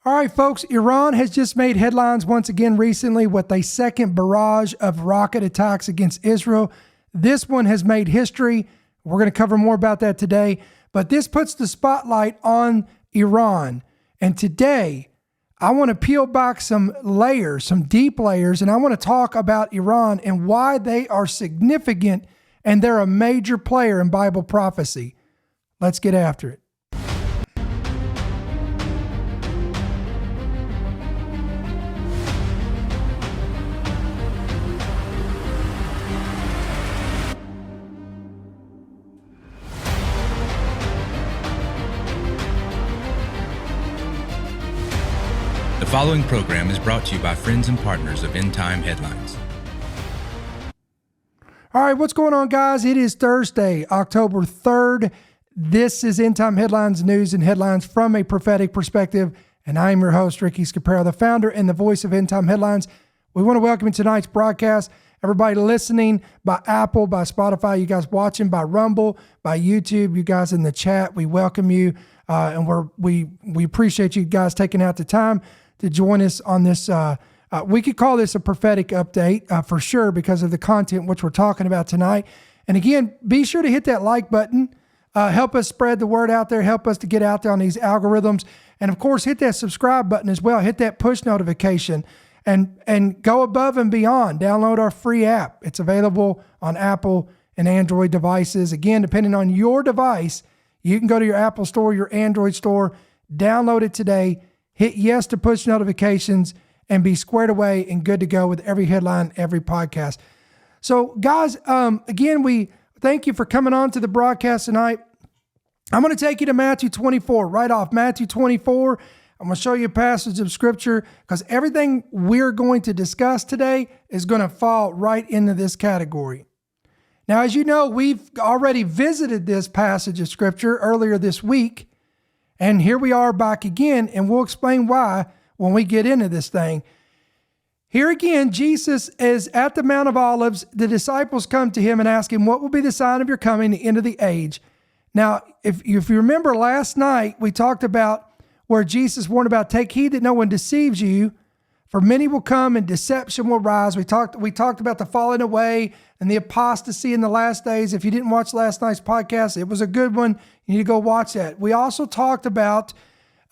All right, folks, Iran has just made headlines once again recently with a second barrage of rocket attacks against Israel. This one has made history. We're going to cover more about that today, but this puts the spotlight on Iran. And today, I want to peel back some layers, some deep layers, and I want to talk about Iran and why they are significant and they're a major player in Bible prophecy. Let's get after it. The following program is brought to you by friends and partners of End Time Headlines. All right, what's going on, guys? It is Thursday, October 3rd. This is End Time Headlines, news and headlines from a prophetic perspective, and I am your host, Ricky Scaparo, the founder and the voice of End Time Headlines. We want to welcome you to tonight's broadcast. Everybody listening by Apple, by Spotify, you guys watching by Rumble, by YouTube, you guys in the chat, we welcome you, and we appreciate you guys taking out the time to join us on this. We could call this a prophetic update for sure because of the content which we're talking about tonight. And again, be sure to hit that like button. Help us spread the word out there. Help us to get out there on these algorithms. And of course, hit that subscribe button as well. Hit that push notification and go above and beyond. Download our free app. It's available on Apple and Android devices. Again, depending on your device, you can go to your Apple store, your Android store, download it today. Hit yes to push notifications and be squared away and good to go with every headline, every podcast. So guys, again, we thank you for coming on to the broadcast tonight. I'm going to take you to Matthew 24, right off Matthew 24. I'm going to show you a passage of scripture because everything we're going to discuss today is going to fall right into this category. Now, as you know, we've already visited this passage of scripture earlier this week. And here we are back again, and we'll explain why when we get into this thing. Here again, Jesus is at the Mount of Olives. The disciples come to him and ask him, what will be the sign of your coming, the end of the age? Now, if you remember last night, we talked about where Jesus warned about, take heed that no one deceives you, for many will come and deception will rise. We talked about the falling away and the apostasy in the last days. If you didn't watch last night's podcast, it was a good one. You need to go watch that. We also talked about,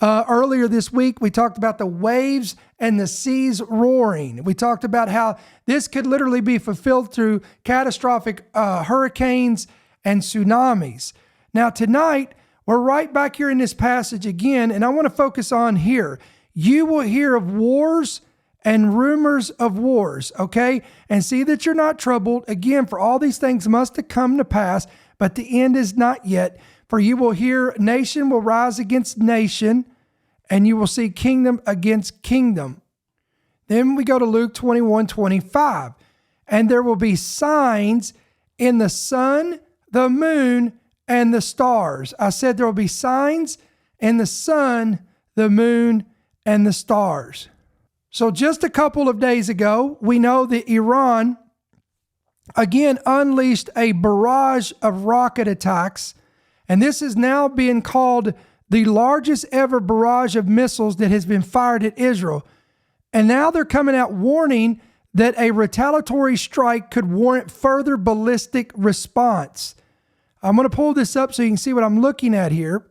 earlier this week, we talked about the waves and the seas roaring. We talked about how this could literally be fulfilled through catastrophic hurricanes and tsunamis. Now tonight, we're right back here in this passage again, and I want to focus on here. You will hear of wars and rumors of wars, okay? And see that you're not troubled. Again, for all these things must have come to pass, but the end is not yet. For you will hear nation will rise against nation, and you will see kingdom against kingdom. Then we go to Luke 21:25. And there will be signs in the sun, the moon, and the stars. I said there will be signs in the sun, the moon, and the stars. So just a couple of days ago, we know that Iran again unleashed a barrage of rocket attacks, and this is now being called the largest ever barrage of missiles that has been fired at Israel. And now they're coming out warning that a retaliatory strike could warrant further ballistic response. I'm going to pull this up so you can see what I'm looking at here.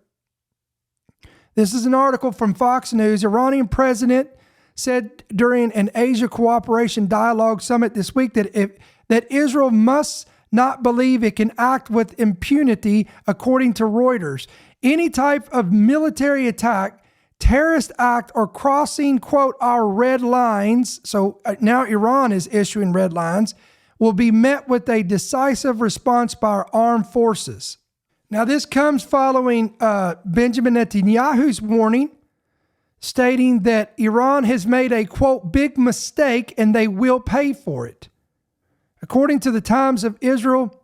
This is an article from Fox News. Iranian president said during an Asia Cooperation Dialogue Summit this week that Israel must not believe it can act with impunity, according to Reuters. Any type of military attack, terrorist act, or crossing, quote, our red lines, so now Iran is issuing red lines, will be met with a decisive response by our armed forces. Now, this comes following Benjamin Netanyahu's warning, stating that Iran has made a, quote, big mistake and they will pay for it. According to the Times of Israel,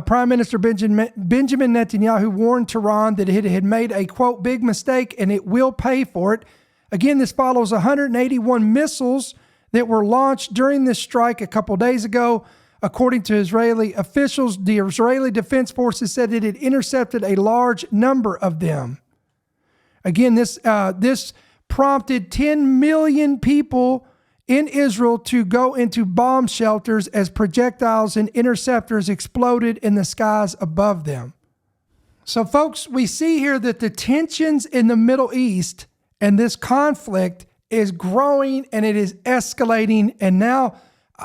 Prime Minister Benjamin Netanyahu warned Tehran that it had made a, quote, big mistake and it will pay for it. Again, this follows 181 missiles that were launched during this strike a couple days ago. According to Israeli officials, the Israeli Defense Forces said it had intercepted a large number of them. Again, this prompted 10 million people in Israel to go into bomb shelters as projectiles and interceptors exploded in the skies above them. So folks, we see here that the tensions in the Middle East and this conflict is growing and it is escalating. And now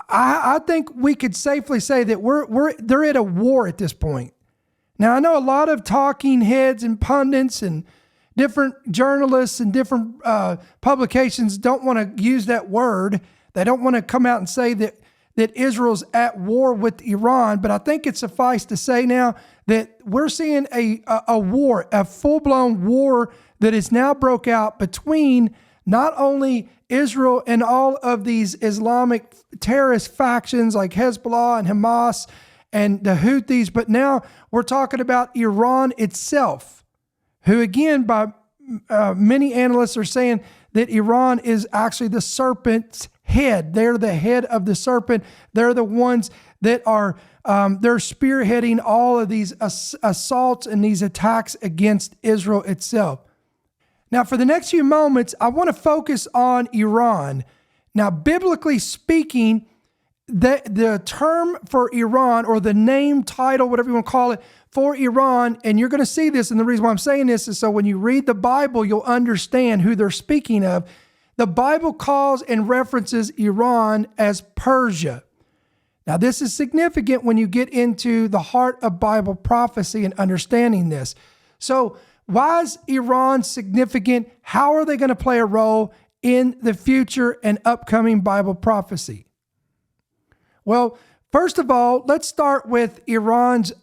I think we could safely say that they're at a war at this point. Now, I know a lot of talking heads and pundits and different journalists and different publications don't want to use that word. They don't want to come out and say that Israel's at war with Iran. But I think it's suffice to say now that we're seeing a war, a full-blown war that is now broke out between not only Israel and all of these Islamic terrorist factions like Hezbollah and Hamas and the Houthis, but now we're talking about Iran itself, who again, by many analysts are saying that Iran is actually the serpent's head. They're the head of the serpent. They're the ones that are, they're spearheading all of these assaults and these attacks against Israel itself. Now, for the next few moments, I want to focus on Iran. Now, biblically speaking, the term for Iran, or the name, title, whatever you want to call it, for Iran, and you're going to see this, and the reason why I'm saying this is so when you read the Bible, you'll understand who they're speaking of. The Bible calls and references Iran as Persia. Now, this is significant when you get into the heart of Bible prophecy and understanding this. So, why is Iran significant? How are they going to play a role in the future and upcoming Bible prophecy? Well, first of all, let's start with Iran's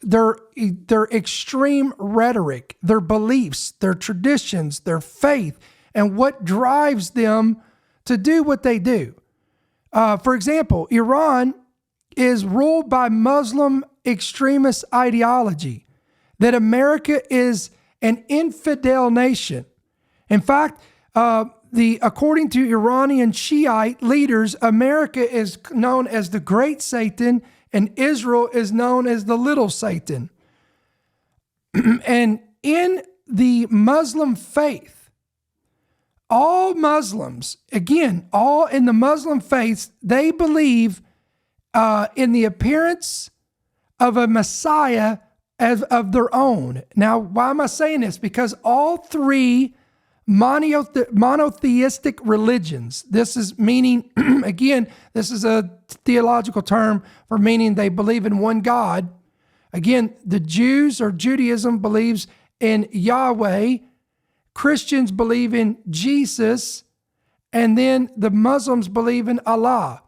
their extreme rhetoric, their beliefs, their traditions, their faith, and what drives them to do what they do. For example, Iran is ruled by Muslim extremist ideology, that America is an infidel nation. In fact, according to Iranian Shiite leaders, America is known as the Great Satan and Israel is known as the Little Satan. And in the Muslim faith, all Muslims, again, all in the Muslim faith, they believe in the appearance of a Messiah of their own. Now, why am I saying this? Because all three monotheistic religions, this is meaning, again, this is a theological term for meaning they believe in one God. Again, the Jews or Judaism believes in Yahweh, Christians believe in Jesus, and then the Muslims believe in Allah.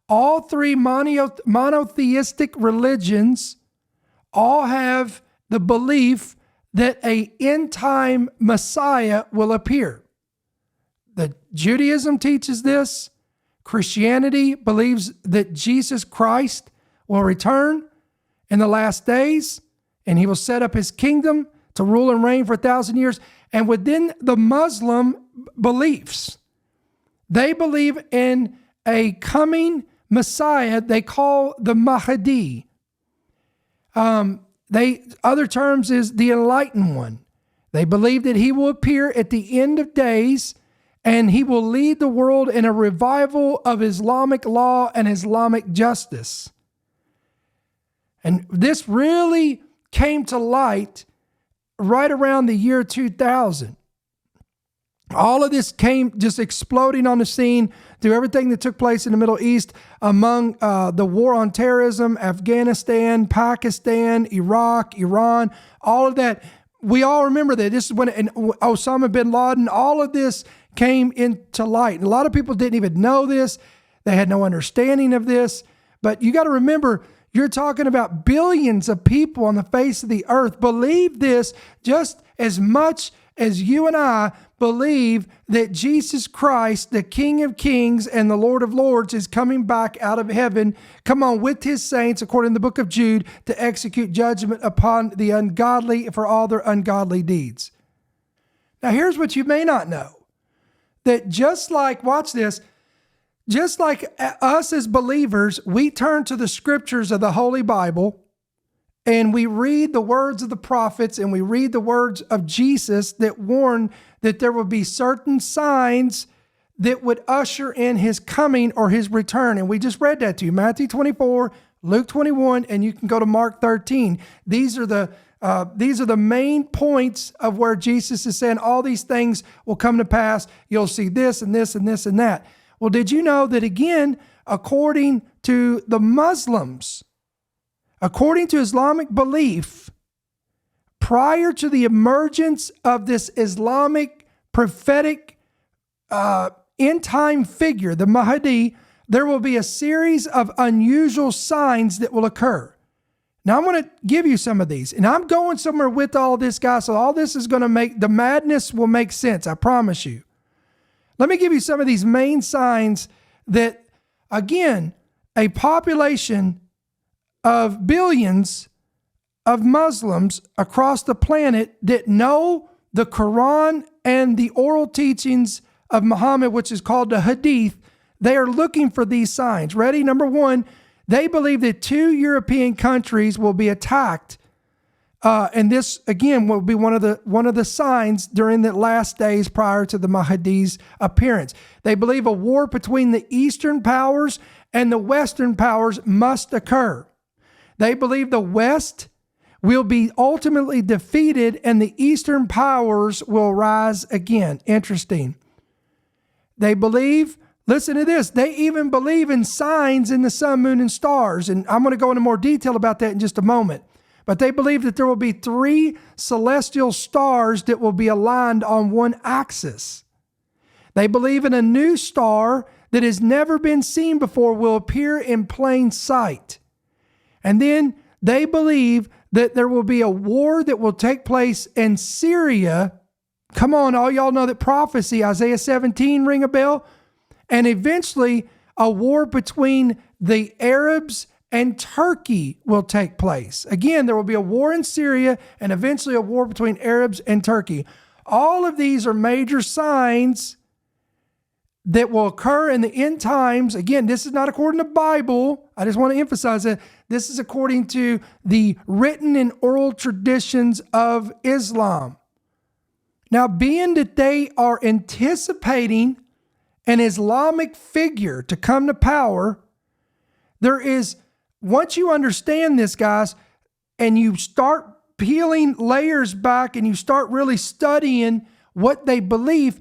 All three monotheistic religions all have the belief that an end-time Messiah will appear. The Judaism teaches this. Christianity believes that Jesus Christ will return in the last days, and he will set up his kingdom to rule and reign for 1,000 years. And within the Muslim beliefs, they believe in a coming Messiah they call the Mahdi. Other terms is the enlightened one. They believe that he will appear at the end of days and he will lead the world in a revival of Islamic law and Islamic justice. And this really came to light right around the year 2000. All of this came just exploding on the scene through everything that took place in the Middle East among the war on terrorism, Afghanistan, Pakistan, Iraq, Iran, all of that. We all remember that this is when Osama bin Laden, all of this came into light. And a lot of people didn't even know this. They had no understanding of this. But you got to remember, you're talking about billions of people on the face of the earth believe this just as much as you and I believe that Jesus Christ, the King of Kings and the Lord of Lords, is coming back out of heaven, come on, with his saints, according to the book of Jude, to execute judgment upon the ungodly for all their ungodly deeds. Now, here's what you may not know. That just like, watch this, just like us as believers, we turn to the scriptures of the Holy Bible and we read the words of the prophets and we read the words of Jesus that warn that there would be certain signs that would usher in his coming or his return. And we just read that to you, Matthew 24, Luke 21, and you can go to Mark 13. These are the main points of where Jesus is saying all these things will come to pass. You'll see this and this and this and that. Well, did you know that again, according to the Muslims, according to Islamic belief, prior to the emergence of this Islamic prophetic end-time figure, the Mahdi, there will be a series of unusual signs that will occur. Now, I'm going to give you some of these, and I'm going somewhere with all this, guys, so all this is going to make, the madness will make sense, I promise you. Let me give you some of these main signs that, again, a population of billions of Muslims across the planet that know the Quran and the oral teachings of Muhammad, which is called the Hadith, they are looking for these signs. Ready? Number one, they believe that 2 European countries will be attacked. And this, again, will be one of the signs during the last days prior to the Mahdi's appearance. They believe a war between the Eastern powers and the Western powers must occur. They believe the West will be ultimately defeated and the Eastern powers will rise again. Interesting. They believe, listen to this, they even believe in signs in the sun, moon, and stars. And I'm going to go into more detail about that in just a moment. But they believe that there will be 3 celestial stars that will be aligned on one axis. They believe in a new star that has never been seen before will appear in plain sight. And then they believe that there will be a war that will take place in Syria. Come on, all y'all know that prophecy, Isaiah 17, ring a bell? And eventually a war between the Arabs and Turkey will take place. Again, there will be a war in Syria and eventually a war between Arabs and Turkey. All of these are major signs that will occur in the end times. Again, this is not according to the Bible. I just want to emphasize that this is according to the written and oral traditions of Islam. Now, being that they are anticipating an Islamic figure to come to power, there is, once you understand this, guys, and you start peeling layers back and you start really studying what they believe,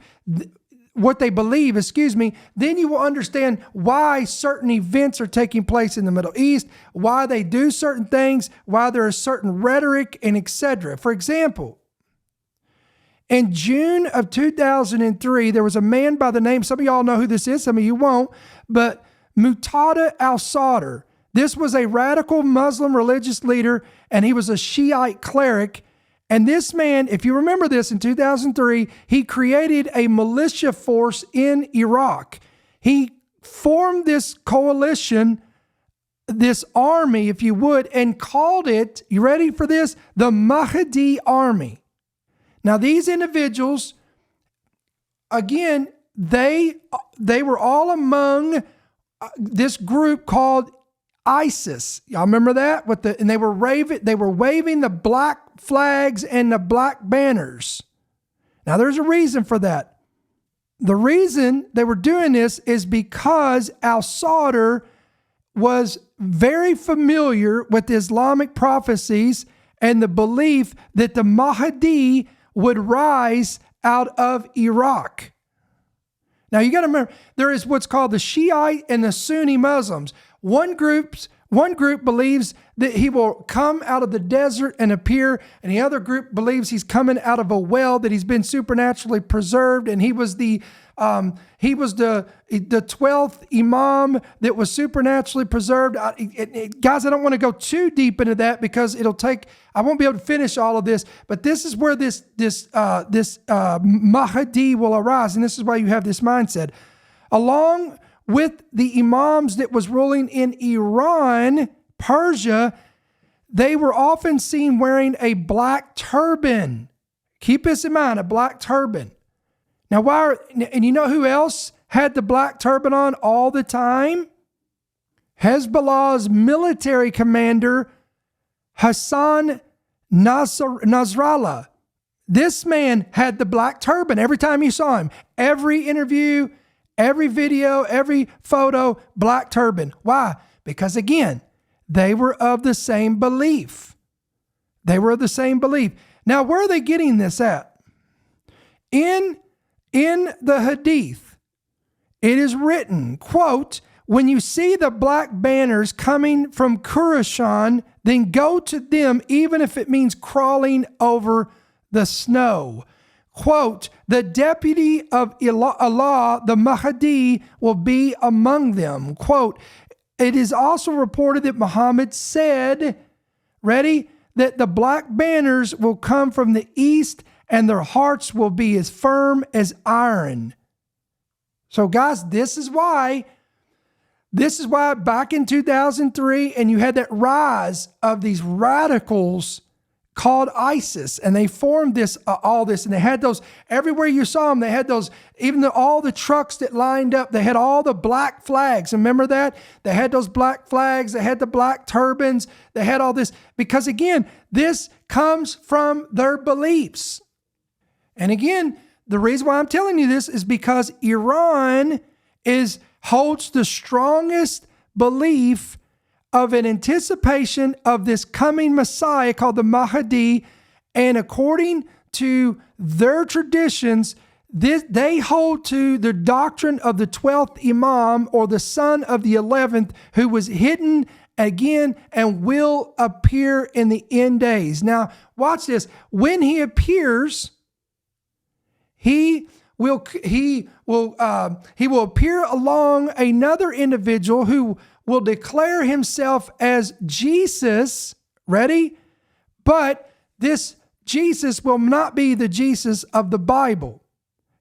then you will understand why certain events are taking place in the Middle East, why they do certain things, why there is certain rhetoric, and etc. For example, in June of 2003, there was a man by the name, some of y'all know who this is, some of you won't, but Muqtada al-Sadr. This was a radical Muslim religious leader, and he was a Shiite cleric. And this man, if you remember this, in 2003, he created a militia force in Iraq. He formed this coalition, this army, if you would, and called it, you ready for this? The Mahdi Army. Now, these individuals, again, they were all among this group called ISIS. Y'all remember that? And they were waving the black flags and the black banners. Now, there's a reason for that. The reason they were doing this is because al-Sadr was very familiar with Islamic prophecies and the belief that the Mahdi would rise out of Iraq. Now, you got to remember, there is what's called the Shiite and the Sunni Muslims. One group believes that he will come out of the desert and appear, and the other group believes he's coming out of a well, that he's been supernaturally preserved, and he was the 12th Imam that was supernaturally preserved. Guys, I don't want to go too deep into that because I won't be able to finish all of this, but this is where this Mahdi will arise, and this is why you have this mindset. Along with the imams that was ruling in Iran, Persia, they were often seen wearing a black turban. Keep this in mind, a black turban. Now, and you know who else had the black turban on all the time? Hezbollah's military commander, Hassan Nasrallah. This man had the black turban every time you saw him. Every interview, every video, every photo, black turban. Why? Because again, they were of the same belief. They were of the same belief. Now, where are they getting this at? In the Hadith, it is written, quote, when you see the black banners coming from Khurasan, then go to them, even if it means crawling over the snow. Quote, the deputy of Allah, the Mahdi, will be among them. Quote, it is also reported that Muhammad said, ready, that the black banners will come from the east and their hearts will be as firm as iron. So guys, this is why back in 2003, and you had that rise of these radicals called ISIS, and they formed all this, and they had those, everywhere you saw them, they had those, all the trucks that lined up, they had all the black flags. Remember that? They had those black flags, they had the black turbans, they had all this, because again, this comes from their beliefs. And again, the reason why I'm telling you this is because Iran holds the strongest belief of an anticipation of this coming Messiah called the Mahdi. And according to their traditions, they hold to the doctrine of the 12th Imam, or the son of the 11th, who was hidden again and will appear in the end days. Now, watch this. When he appears, he will appear along another individual who will declare himself as Jesus. Ready? But this Jesus will not be the Jesus of the Bible.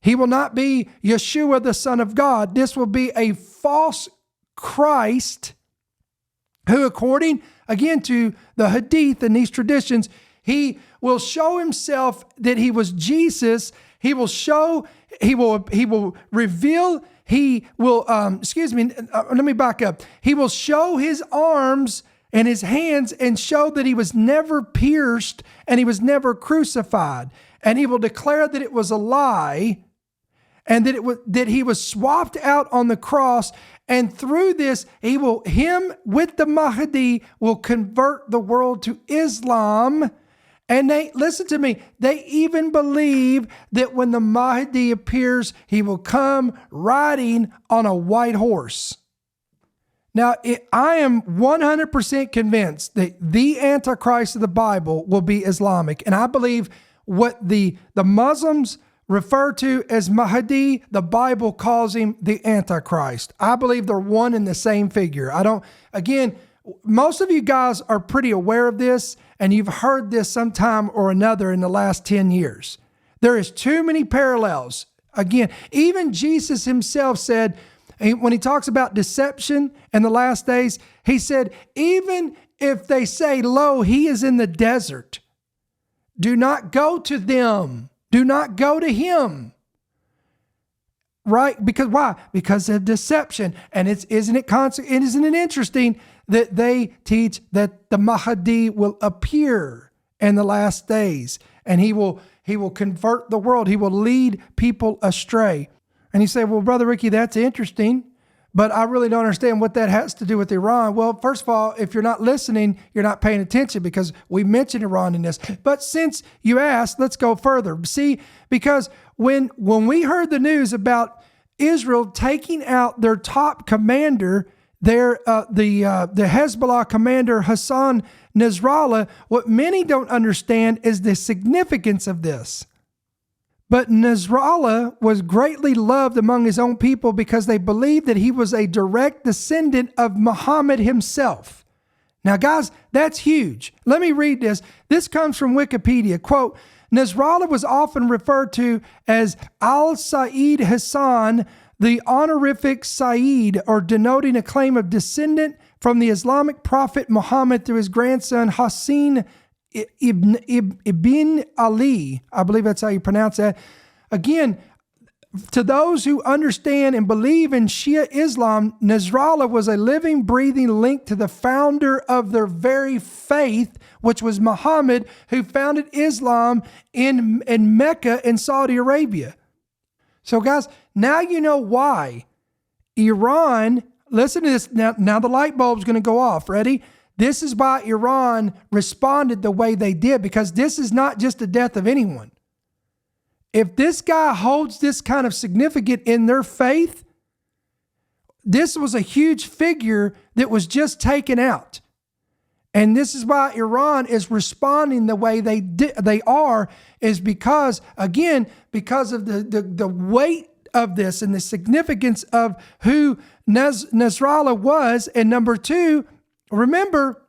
He will not be Yeshua, the Son of God. This will be a false Christ who, according again to the Hadith and these traditions, he will show himself that he was Jesus. He will reveal, let me back up. He will show his arms and his hands and show that he was never pierced and he was never crucified. And he will declare that it was a lie and that he was swapped out on the cross. And through this, him with the Mahdi will convert the world to Islam. And listen to me, they even believe that when the Mahdi appears, he will come riding on a white horse. Now, I am 100% convinced that the Antichrist of the Bible will be Islamic. And I believe what the Muslims refer to as Mahdi, the Bible calls him the Antichrist. I believe they're one and the same figure. Most of you guys are pretty aware of this, and you've heard this sometime or another in the last 10 years. There is too many parallels. Again, even Jesus himself said, when he talks about deception in the last days, he said, even if they say, lo, he is in the desert, do not go to them. Do not go to him. Right? Because why? Because of deception. And isn't it interesting that they teach that the Mahdi will appear in the last days, and he will convert the world. He will lead people astray. And you say, well, Brother Ricky, that's interesting, but I really don't understand what that has to do with Iran. Well, first of all, if you're not listening, you're not paying attention, because we mentioned Iran in this. But since you asked, let's go further. See, because when we heard the news about Israel taking out their top commander, the Hezbollah commander Hassan Nasrallah, what many don't understand is the significance of this. But Nasrallah was greatly loved among his own people because they believed that he was a direct descendant of Muhammad himself. Now, guys, that's huge. Let me read this. This comes from Wikipedia. Quote, Nasrallah was often referred to as Al-Sayyid Hassan, the honorific Sayyid, or denoting a claim of descendant from the Islamic prophet Muhammad through his grandson Hassan Ibn Ali. I believe that's how you pronounce that. Again, to those who understand and believe in Shia Islam, Nasrallah was a living, breathing link to the founder of their very faith, which was Muhammad, who founded Islam in Mecca in Saudi Arabia. So guys, now you know why Iran, listen to this, now the light bulb's going to go off. Ready? This is why Iran responded the way they did, because this is not just the death of anyone. If this guy holds this kind of significance in their faith, this was a huge figure that was just taken out. And this is why Iran is responding the way they are, is because, again, because of the weight of this and the significance of who Nasrallah was. And number two, remember,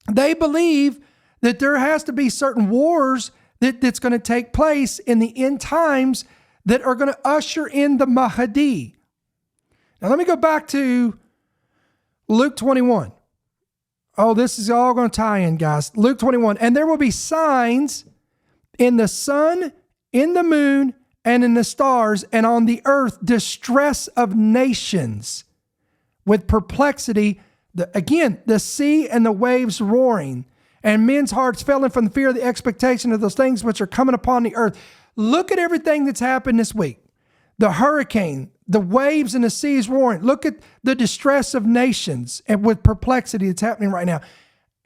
they believe that there has to be certain wars that's going to take place in the end times that are going to usher in the Mahdi. Now, let me go back to Luke 21. Oh, this is all going to tie in, guys. Luke 21. And there will be signs in the sun, in the moon, and in the stars, and on the earth, distress of nations with perplexity. The sea and the waves roaring, and men's hearts failing from the fear of the expectation of those things which are coming upon the earth. Look at everything that's happened this week. The hurricane, the waves and the seas roaring. Look at the distress of nations and with perplexity that's happening right now.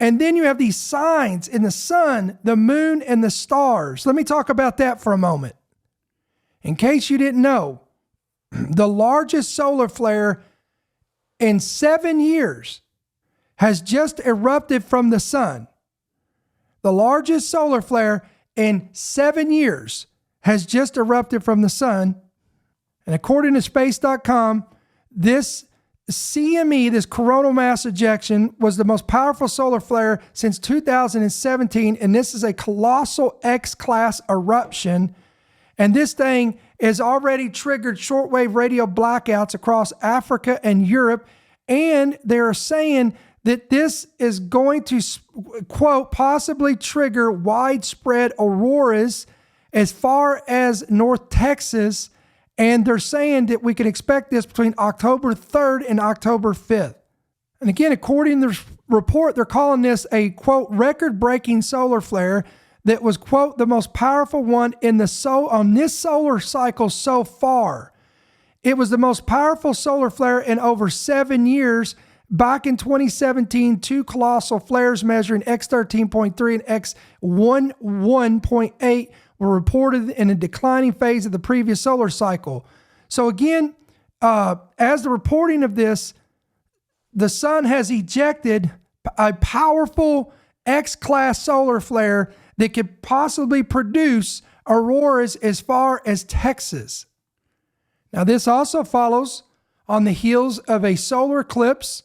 And then you have these signs in the sun, the moon, and the stars. Let me talk about that for a moment. In case you didn't know, the largest solar flare in 7 years has just erupted from the sun. The largest solar flare in 7 years has just erupted from the sun. And according to space.com, this CME, this coronal mass ejection, was the most powerful solar flare since 2017. And this is a colossal X-class eruption. And this thing has already triggered shortwave radio blackouts across Africa and Europe. And they're saying that this is going to, quote, possibly trigger widespread auroras as far as North Texas. And they're saying that we can expect this between October 3rd and October 5th. And again, according to the report, they're calling this a, quote, record-breaking solar flare that was, quote, the most powerful one on this solar cycle so far. It was the most powerful solar flare in over 7 years. Back in 2017, two colossal flares measuring X13.3 and X11.8 were reported in a declining phase of the previous solar cycle. So again, as the reporting of this, the sun has ejected a powerful X-class solar flare that could possibly produce auroras as far as Texas. Now, this also follows on the heels of a solar eclipse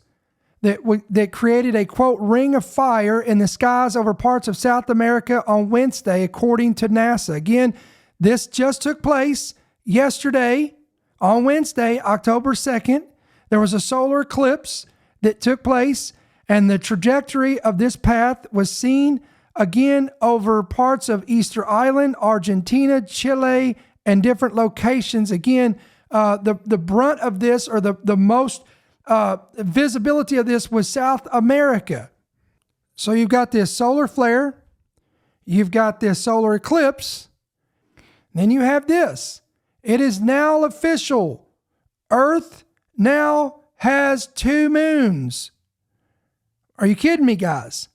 that created a, quote, ring of fire in the skies over parts of South America on Wednesday, according to NASA. Again, this just took place yesterday on Wednesday, October 2nd. There was a solar eclipse that took place, and the trajectory of this path was seen again over parts of Easter Island, Argentina, Chile, and different locations. Again, the brunt of this, or the most visibility of this, was South America. So you've got this solar flare, you've got this solar eclipse, then you have this. It is now official. Earth now has 2 moons. Are you kidding me, guys?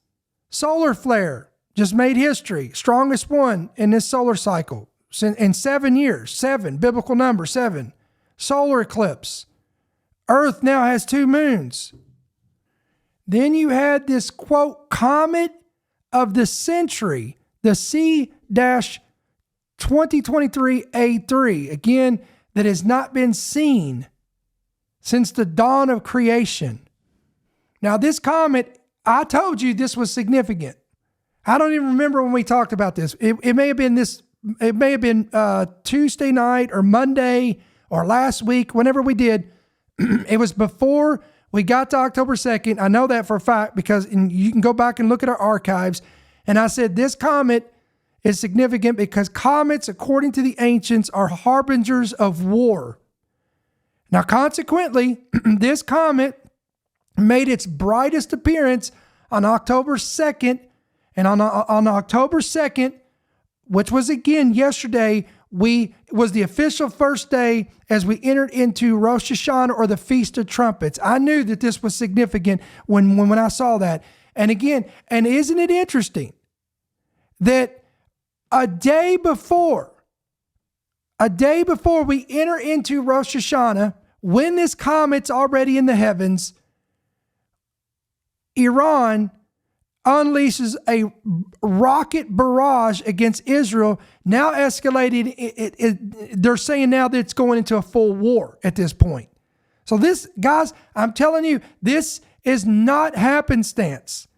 Solar flare just made history. Strongest one in this solar cycle in 7 years. 7, biblical number, 7. Solar eclipse. Earth now has 2 moons. Then you had this, quote, comet of the century, the C-2023A3, again, that has not been seen since the dawn of creation. Now, this comet, I told you this was significant. I don't even remember when we talked about this. It may have been Tuesday night or Monday or last week, whenever we did. It was before we got to October 2nd. I know that for a fact because you can go back and look at our archives. And I said, this comet is significant because comets, according to the ancients, are harbingers of war. Now, consequently, this comet made its brightest appearance on October 2nd, and on October 2nd, which was again yesterday, was the official first day as we entered into Rosh Hashanah, or the Feast of Trumpets. I knew that this was significant when I saw that. And again, and isn't it interesting that a day before we enter into Rosh Hashanah, when this comet's already in the heavens, Iran unleashes a rocket barrage against Israel, now escalated. They're saying now that it's going into a full war at this point. So this, guys, I'm telling you, this is not happenstance.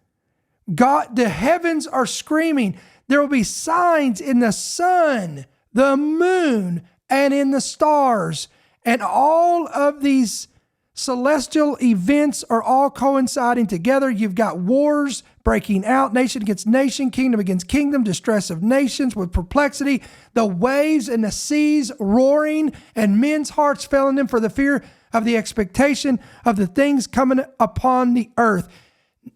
God, the heavens are screaming. There will be signs in the sun, the moon, and in the stars. And all of these celestial events are all coinciding together. You've got wars breaking out, nation against nation, kingdom against kingdom, distress of nations with perplexity, the waves and the seas roaring, and men's hearts failing them for the fear of the expectation of the things coming upon the earth.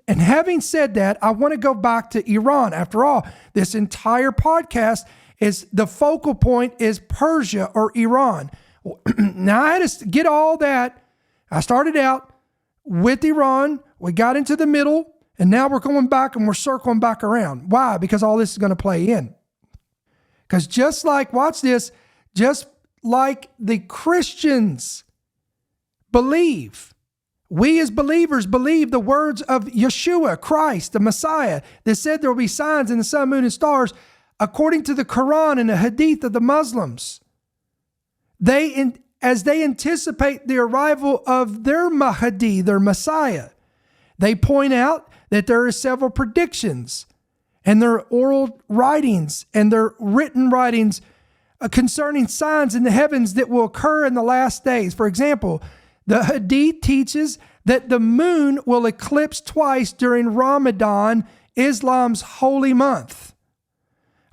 And having said that, I want to go back to Iran. After all, this entire podcast is the focal point is Persia or Iran. Now I had to get all that. I started out with Iran. We got into the middle, and now we're going back and we're circling back around. Why? Because all this is going to play in. Because just like, watch this, just like the Christians believe, we as believers believe the words of Yeshua, Christ, the Messiah, that said there will be signs in the sun, moon, and stars, according to the Quran and the Hadith of the Muslims. As they anticipate the arrival of their Mahdi, their Messiah, they point out that there are several predictions and their oral writings and their written writings concerning signs in the heavens that will occur in the last days. For example, the Hadith teaches that the moon will eclipse twice during Ramadan, Islam's holy month.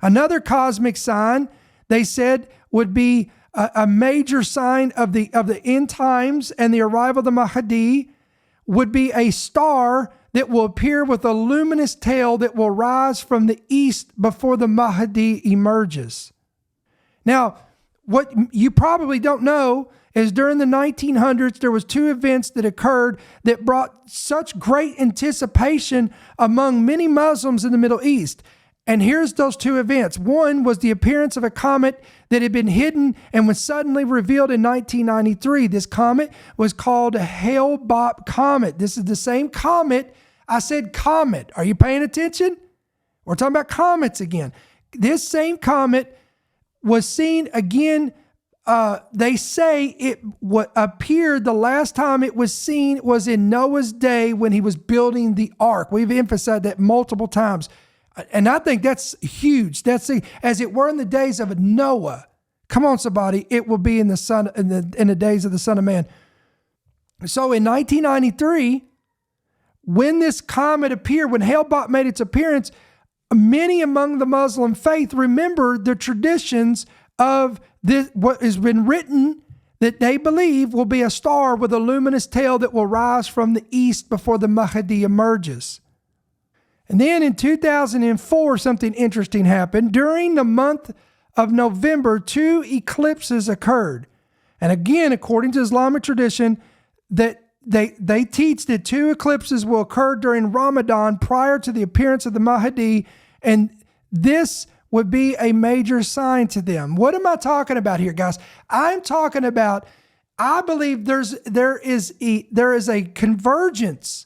Another cosmic sign, they said, would be a major sign of the end times and the arrival of the Mahdi, would be a star that will appear with a luminous tail that will rise from the east before the Mahdi emerges. Now, what you probably don't know is during the 1900s, there was two events that occurred that brought such great anticipation among many Muslims in the Middle East. And here's those two events. One was the appearance of a comet that had been hidden and was suddenly revealed in 1993. This comet was called a Hale-Bopp comet. This is the same comet. I said comet. Are you paying attention? We're talking about comets again. This same comet was seen again. They say it appeared the last time it was seen was in Noah's day when he was building the ark. We've emphasized that multiple times. And I think that's huge. As it were in the days of Noah. Come on, somebody. It will be in the days of the Son of Man. So in 1993, when this comet appeared, when Hale-Bopp made its appearance, many among the Muslim faith remembered the traditions of this, what has been written that they believe will be a star with a luminous tail that will rise from the east before the Mahdi emerges. And then in 2004, something interesting happened. During the month of November, two eclipses occurred. And again, according to Islamic tradition, that they teach that two eclipses will occur during Ramadan prior to the appearance of the Mahdi, and this would be a major sign to them. What am I talking about here, guys? I'm talking about, I believe there is a convergence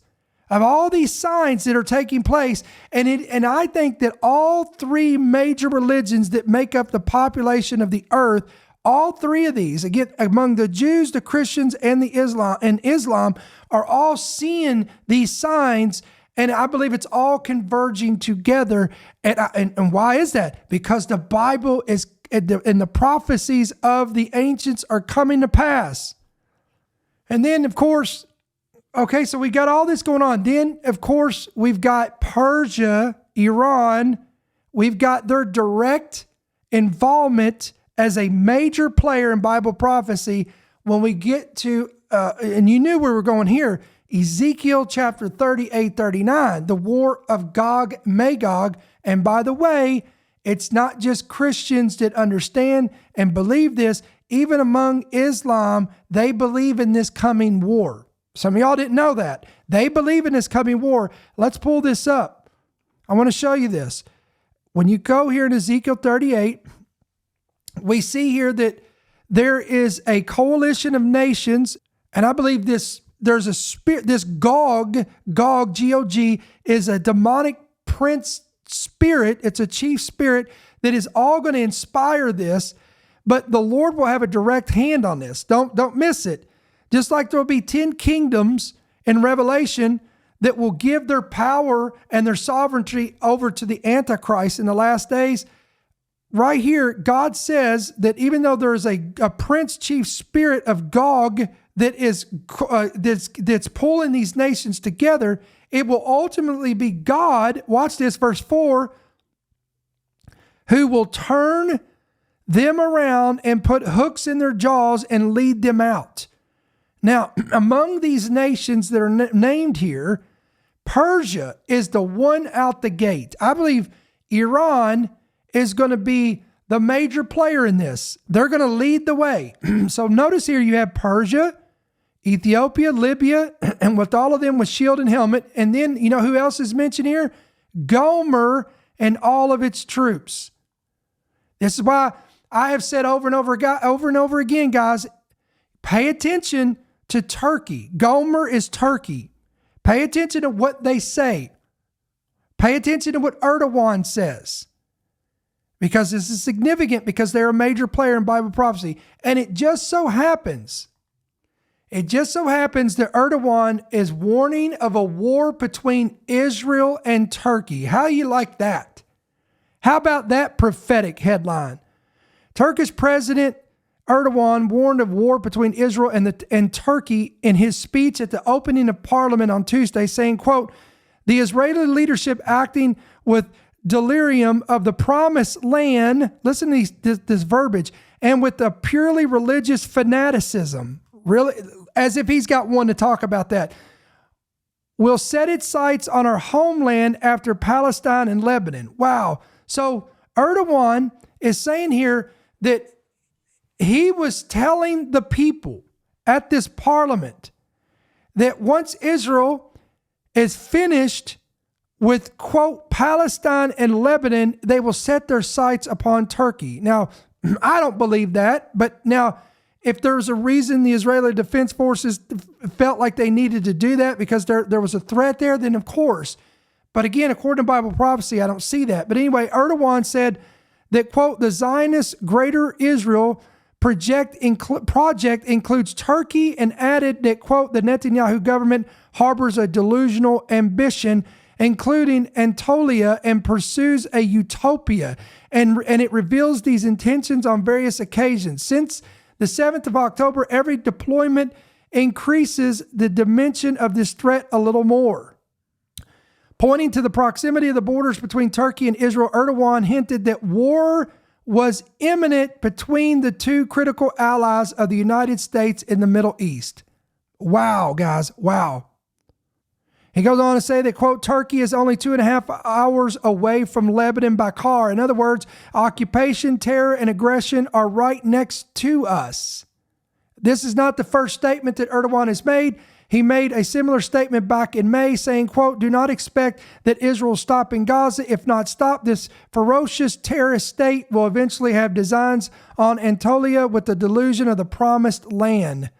of all these signs that are taking place. And I think that all three major religions that make up the population of the earth, all three of these, again, among the Jews, the Christians, and Islam are all seeing these signs. And I believe it's all converging together. And why is that? Because the Bible is, and the prophecies of the ancients are coming to pass. And then, of course, okay, so we got all this going on. Then, of course, we've got Persia, Iran, we've got their direct involvement as a major player in Bible prophecy when we get to, and you knew where we're going here, Ezekiel chapter 38, 39, the war of Gog and Magog. And by the way, it's not just Christians that understand and believe this. Even among Islam, they believe in this coming war. Some of y'all didn't know that. They believe in this coming war. Let's pull this up. I want to show you this. When you go here in Ezekiel 38, we see here that there is a coalition of nations, and I believe there's a spirit, this Gog, G-O-G, is a demonic prince spirit. It's a chief spirit that is all going to inspire this, but the Lord will have a direct hand on this. Don't miss it. Just like there will be 10 kingdoms in Revelation that will give their power and their sovereignty over to the Antichrist in the last days. Right here, God says that even though there is a prince chief spirit of Gog that is that's pulling these nations together, it will ultimately be God, watch this, verse 4, who will turn them around and put hooks in their jaws and lead them out. Now, among these nations that are named here, Persia is the one out the gate. I believe Iran is going to be the major player in this. They're going to lead the way. So notice here you have Persia, Ethiopia, Libya, and with all of them with shield and helmet. And then, you know who else is mentioned here? Gomer and all of its troops. This is why I have said over and over again, guys, pay attention to Turkey. Gomer is Turkey. Pay attention to what they say. Pay attention to what Erdogan says. Because this is significant because they're a major player in Bible prophecy. And it just so happens that Erdogan is warning of a war between Israel and Turkey. How you like that? How about that prophetic headline? Turkish President Erdogan warned of war between Israel and Turkey in his speech at the opening of Parliament on Tuesday, saying, quote, the Israeli leadership acting with delirium of the promised land, listen to this verbiage, and with a purely religious fanaticism, really, as if he's got one to talk about that, will set its sights on our homeland after Palestine and Lebanon. Wow. So Erdogan is saying here that he was telling the people at this parliament that once Israel is finished with, quote, Palestine and Lebanon, they will set their sights upon Turkey. Now, I don't believe that, but now, if there's a reason the Israeli Defense Forces felt like they needed to do that because there was a threat there, then of course. But again, according to Bible prophecy, I don't see that. But anyway, Erdogan said that, quote, the Zionist Greater Israel project includes Turkey, and added that, quote, the Netanyahu government harbors a delusional ambition, including Anatolia, and pursues a utopia. And it reveals these intentions on various occasions. Since the 7th of October, every deployment increases the dimension of this threat a little more. Pointing to the proximity of the borders between Turkey and Israel, Erdogan hinted that war was imminent between the two critical allies of the United States in the Middle East. Wow, guys, wow. He goes on to say that, quote, Turkey is only 2.5 hours away from Lebanon by car. In other words, occupation, terror, and aggression are right next to us. This is not the first statement that Erdogan has made. He made a similar statement back in May saying, quote, do not expect that Israel will stop in Gaza. If not stopped, this ferocious terrorist state will eventually have designs on Anatolia with the delusion of the promised land.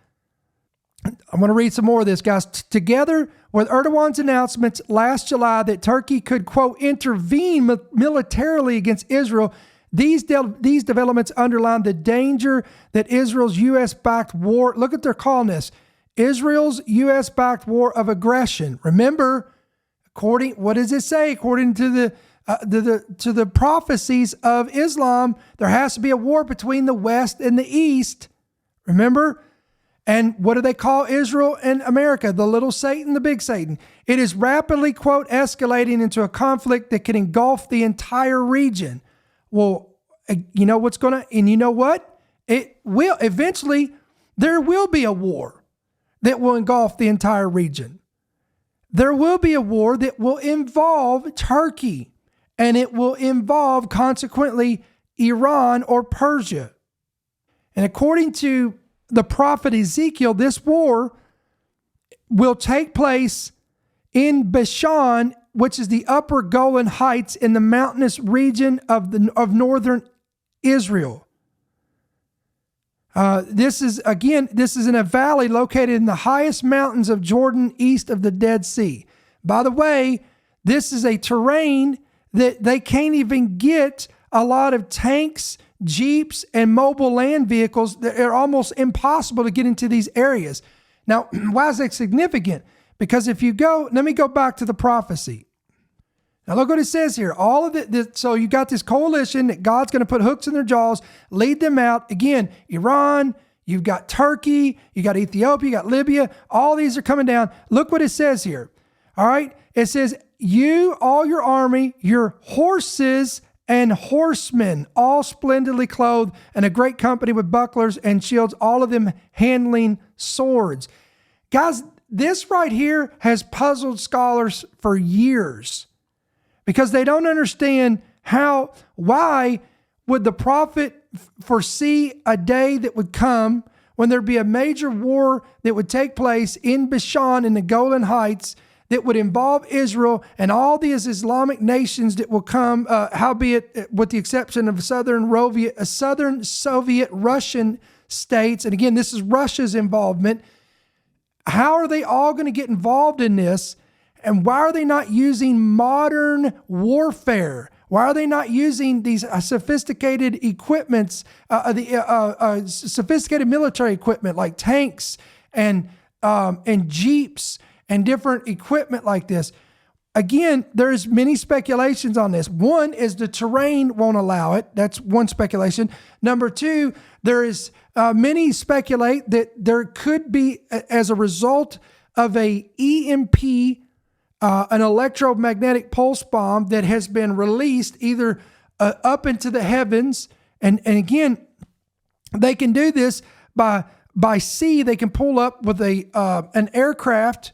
I'm going to read some more of this, guys. Together with Erdogan's announcements last July that Turkey could, quote, intervene militarily against Israel, these developments underline the danger that Israel's U.S.-backed war, look what they're calling this, Israel's U.S.-backed war of aggression. Remember, what does it say? According to the prophecies of Islam, there has to be a war between the West and the East. Remember? And what do they call Israel and America? The little Satan, the big Satan. It is rapidly, quote, escalating into a conflict that can engulf the entire region. Well, you know what's going to, and you know what? It will, eventually, there will be a war that will engulf the entire region. There will be a war that will involve Turkey, and it will involve, consequently, Iran or Persia. And according to the prophet Ezekiel, this war will take place in Bashan, which is the upper Golan Heights in the mountainous region of northern Israel. This is in a valley located in the highest mountains of Jordan, east of the Dead Sea. By the way, this is a terrain that they can't even get a lot of tanks, Jeeps, and mobile land vehicles. That are almost impossible to get into these areas. Now, why is that significant? Because if you go, let me go back to the prophecy. Now look what it says here. All of it. So you got this coalition that God's going to put hooks in their jaws, lead them out. Again, Iran, you've got Turkey, you got Ethiopia, you got Libya. All these are coming down. Look what it says here. All right. It says, you, all your army, your horses and horsemen, all splendidly clothed, and a great company with bucklers and shields, all of them handling swords. Guys, this right here has puzzled scholars for years because they don't understand why would the prophet foresee a day that would come when there'd be a major war that would take place in Bashan in the Golan Heights that would involve Israel and all these Islamic nations that will come, howbeit with the exception of southern Soviet Russian states. And again, this is Russia's involvement. How are they all going to get involved in this? And why are they not using modern warfare? Why are they not using these sophisticated equipments, sophisticated military equipment like tanks and Jeeps and different equipment like this? Again, there's many speculations on this. One is the terrain won't allow it. That's one speculation. Number two, there is many speculate that there could be, as a result of a EMP, an electromagnetic pulse bomb that has been released either up into the heavens, and again, they can do this by sea. They can pull up with an aircraft,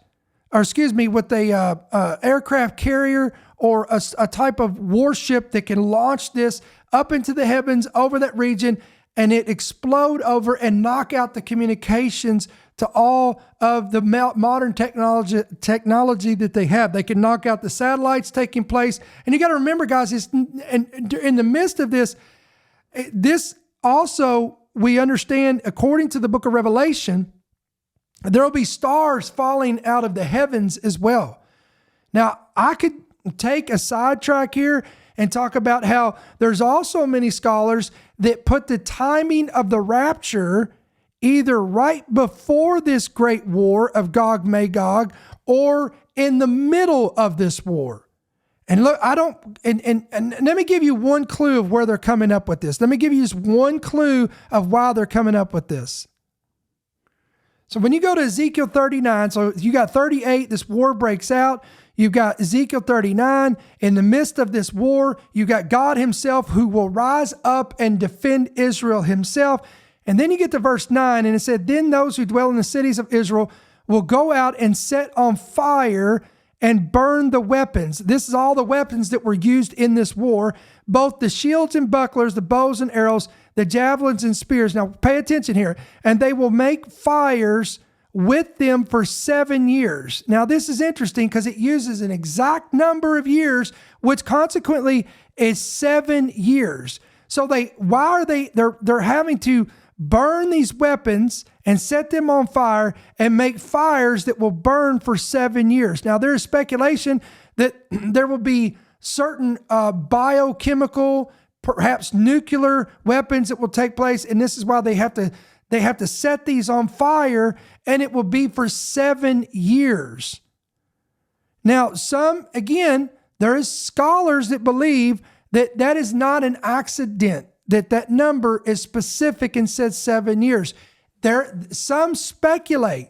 with a aircraft carrier or a type of warship that can launch this up into the heavens over that region, and it explode over and knock out the communications to all of the modern technology that they have. They can knock out the satellites taking place. And you got to remember, guys, in the midst of this also, we understand, according to the book of Revelation, there will be stars falling out of the heavens as well. Now, I could take a sidetrack here and talk about how there's also many scholars that put the timing of the rapture either right before this great war of Gog and Magog or in the middle of this war. And look, and let me give you one clue of where they're coming up with this. Let me give you just one clue of why they're coming up with this. So when you go to Ezekiel 39, so you got 38, this war breaks out. You've got Ezekiel 39. In the midst of this war, you got God himself who will rise up and defend Israel himself. And then you get to verse 9, and it said, then those who dwell in the cities of Israel will go out and set on fire and burn the weapons. This is all the weapons that were used in this war, both the shields and bucklers, the bows and arrows, the javelins and spears. Now pay attention here. And they will make fires with them for 7 years. Now this is interesting because it uses an exact number of years, which consequently is 7 years. So they're having to burn these weapons and set them on fire and make fires that will burn for 7 years. Now, there is speculation that there will be certain biochemical, perhaps nuclear weapons that will take place, and this is why they have to set these on fire, and it will be for 7 years. Now, there is scholars that believe that is not an accident, that number is specific and says 7 years. Some speculate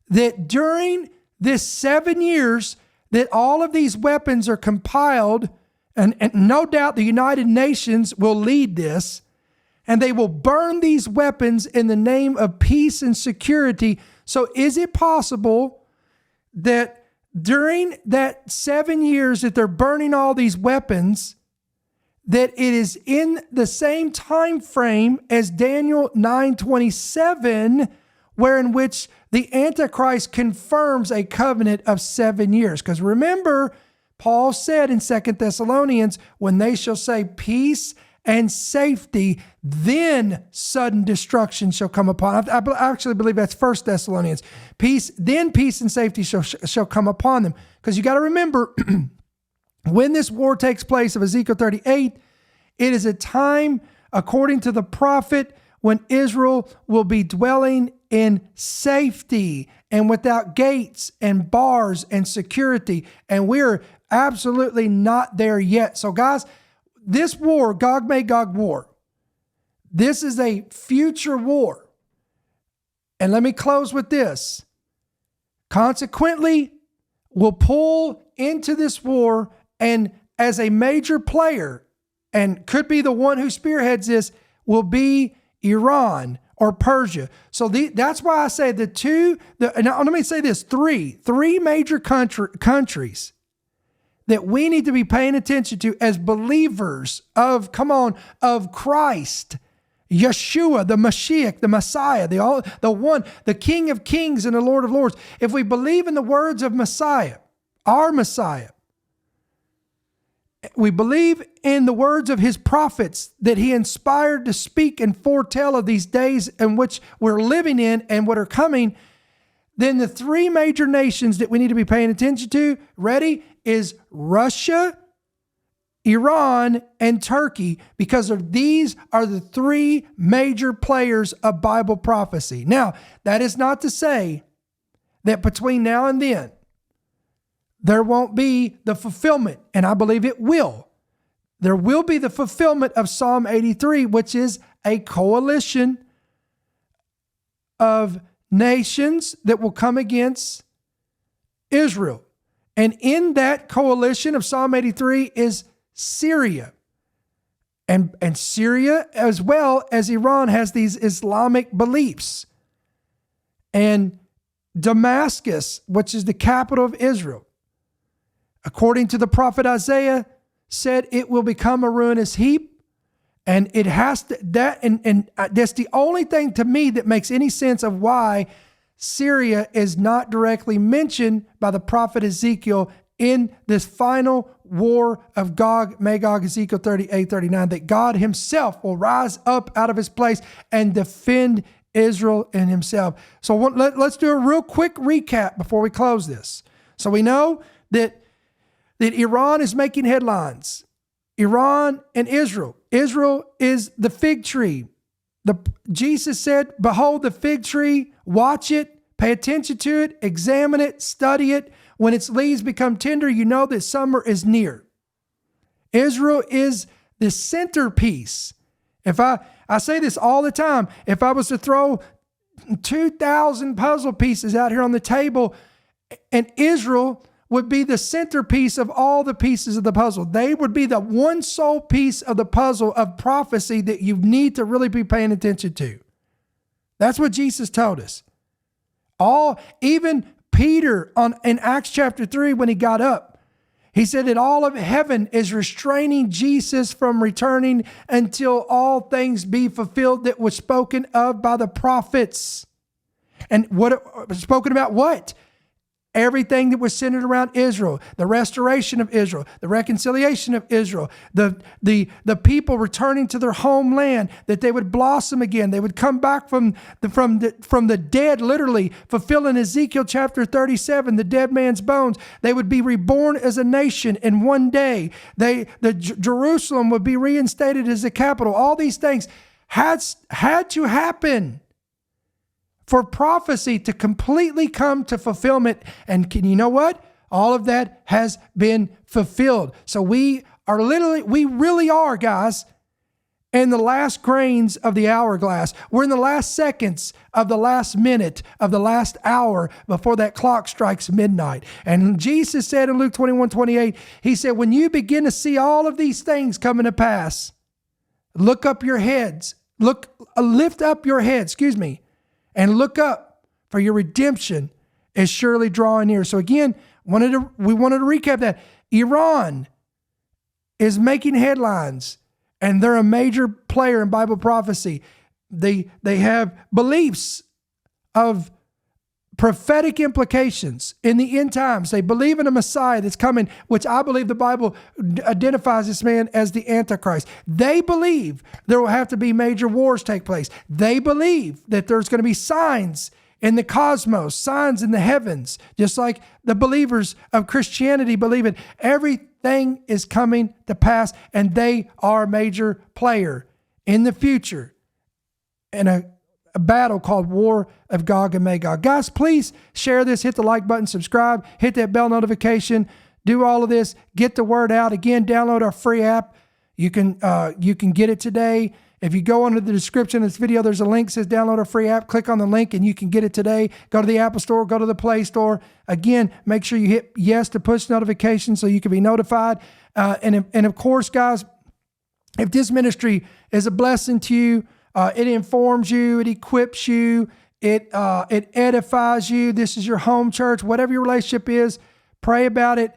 that during this 7 years that all of these weapons are compiled, and no doubt the United Nations will lead this, and they will burn these weapons in the name of peace and security. So is it possible that during that 7 years that they're burning all these weapons, that it is in the same time frame as Daniel 9:27, wherein which the Antichrist confirms a covenant of 7 years? Because remember, Paul said in 2 Thessalonians, when they shall say peace and safety, then sudden destruction shall come upon. I actually believe that's 1 Thessalonians. Then peace and safety shall come upon them. Because you got to remember, when this war takes place of Ezekiel 38, it is a time, according to the prophet, when Israel will be dwelling in safety and without gates and bars and security. And we're absolutely not there yet. So guys, this war, Gog-Magog war, this is a future war. And let me close with this. Consequently, we'll pull into this war, and as a major player, and could be the one who spearheads this, will be Iran or Persia. So that's why I say let me say this, three major countries that we need to be paying attention to as believers of Christ, Yeshua, the Mashiach, the Messiah, the King of Kings and the Lord of Lords. If we believe in the words of Messiah, our Messiah, we believe in the words of his prophets that he inspired to speak and foretell of these days in which we're living in and what are coming, then the three major nations that we need to be paying attention to, ready, is Russia, Iran, and Turkey, because these are the three major players of Bible prophecy. Now, that is not to say that between now and then, there won't be the fulfillment, and I believe it will. There will be the fulfillment of Psalm 83, which is a coalition of nations that will come against Israel. And in that coalition of Psalm 83 is Syria. And Syria, as well as Iran, has these Islamic beliefs. And Damascus, which is the capital of Israel, according to the prophet Isaiah, said it will become a ruinous heap. And it has to, and that's the only thing to me that makes any sense of why Syria is not directly mentioned by the prophet Ezekiel in this final war of Gog, Magog, Ezekiel 38, 39, that God himself will rise up out of his place and defend Israel and himself. So let's do a real quick recap before we close this. So we know that Iran is making headlines. Iran and Israel. Israel is the fig tree. Jesus said, behold the fig tree, watch it, pay attention to it, examine it, study it. When its leaves become tender, you know that summer is near. Israel is the centerpiece. If I say this all the time, if I was to throw 2,000 puzzle pieces out here on the table, and Israel would be the centerpiece of all the pieces of the puzzle. They would be the one sole piece of the puzzle of prophecy that you need to really be paying attention to. That's what Jesus told us. Even Peter in Acts chapter 3, when he got up, he said that all of heaven is restraining Jesus from returning until all things be fulfilled that was spoken of by the prophets. And spoken about what? Everything that was centered around Israel, the restoration of Israel, the reconciliation of Israel, the people returning to their homeland, that they would blossom again. They would come back from the dead, literally fulfilling Ezekiel chapter 37, the dead man's bones. They would be reborn as a nation in one day. Jerusalem would be reinstated as the capital. All these things had to happen for prophecy to completely come to fulfillment. And you know what? All of that has been fulfilled. So we really are, guys, in the last grains of the hourglass. We're in the last seconds of the last minute of the last hour before that clock strikes midnight. And Jesus said in Luke 21:28, he said, when you begin to see all of these things coming to pass, lift up your heads, and look up, for your redemption is surely drawing near. So again, we wanted to recap that. Iran is making headlines, and they're a major player in Bible prophecy. They have beliefs of prophetic implications in the end times. They believe in a Messiah that's coming, which I believe the Bible identifies this man as the Antichrist. They believe there will have to be major wars take place. They believe that there's going to be signs in the cosmos, signs in the heavens, just like the believers of Christianity believe it. Everything is coming to pass, and they are a major player in the future in a battle called War of Gog and Magog. Guys, please share this, hit the like button, subscribe, hit that bell notification, do all of this, get the word out. Again, download our free app. You can get it today. If you go under the description of this video, there's a link that says download our free app. Click on the link and you can get it today. Go to the Apple Store, go to the Play Store. Again, make sure you hit yes to push notifications so you can be notified. And of course, guys, if this ministry is a blessing to you, it informs you, it equips you, it edifies you. This is your home church. Whatever your relationship is, pray about it.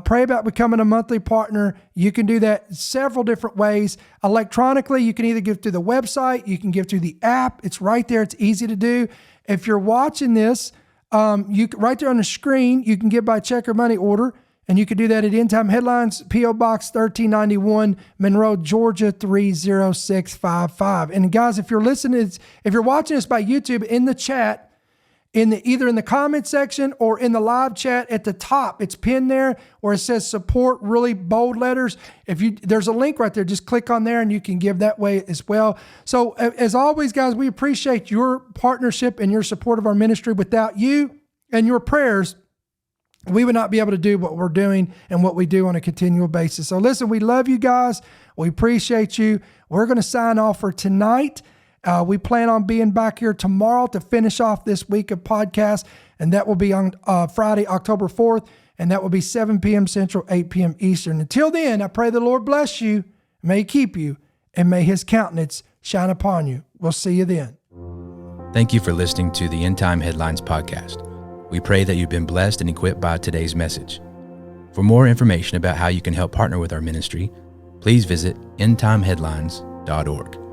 Pray about becoming a monthly partner. You can do that several different ways. Electronically, you can either give through the website, you can give through the app. It's right there. It's easy to do. If you're watching this, right there on the screen, you can give by check or money order, and you can do that at End Time Headlines, P.O. Box 1391, Monroe, Georgia 30655. And guys, if you're watching this by YouTube, in the chat, either in the comment section or in the live chat at the top, it's pinned there where it says support, really bold letters. There's a link right there. Just click on there and you can give that way as well. So as always, guys, we appreciate your partnership and your support of our ministry. Without you and your prayers, we would not be able to do what we're doing and what we do on a continual basis. So listen, we love you guys. We appreciate you. We're going to sign off for tonight. We plan on being back here tomorrow to finish off this week of podcasts, and that will be on Friday, October 4th, and that will be 7 p.m. Central, 8 p.m. Eastern. Until then, I pray the Lord bless you, may He keep you, and may His countenance shine upon you. We'll see you then. Thank you for listening to the End Time Headlines podcast. We pray that you've been blessed and equipped by today's message. For more information about how you can help partner with our ministry, please visit endtimeheadlines.org.